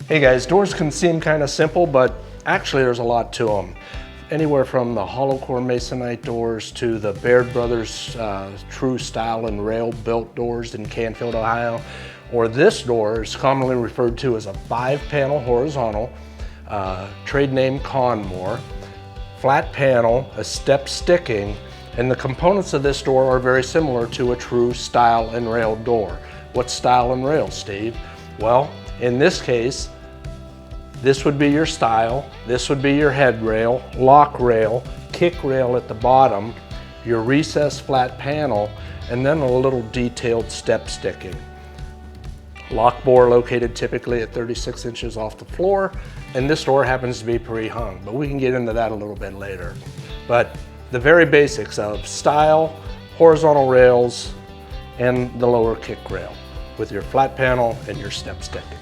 Hey guys, doors can seem kind of simple, but actually there's a lot to them. Anywhere from the hollow core masonite doors to the Baird brothers true stile and rail built doors in Canfield, Ohio. Or this door is commonly referred to as a 5-panel horizontal, trade name Conmore, flat panel, a step sticking, and the components of this door are very similar to a true stile and rail door. What's stile and rail, Steve? Well, in this case, this would be your stile, this would be your head rail, lock rail, kick rail at the bottom, your recessed flat panel, and then a little detailed step sticking. Lock bore located typically at 36 inches off the floor, and this door happens to be pre-hung, but we can get into that a little bit later. But the very basics of stile, horizontal rails, and the lower kick rail with your flat panel and your step sticking.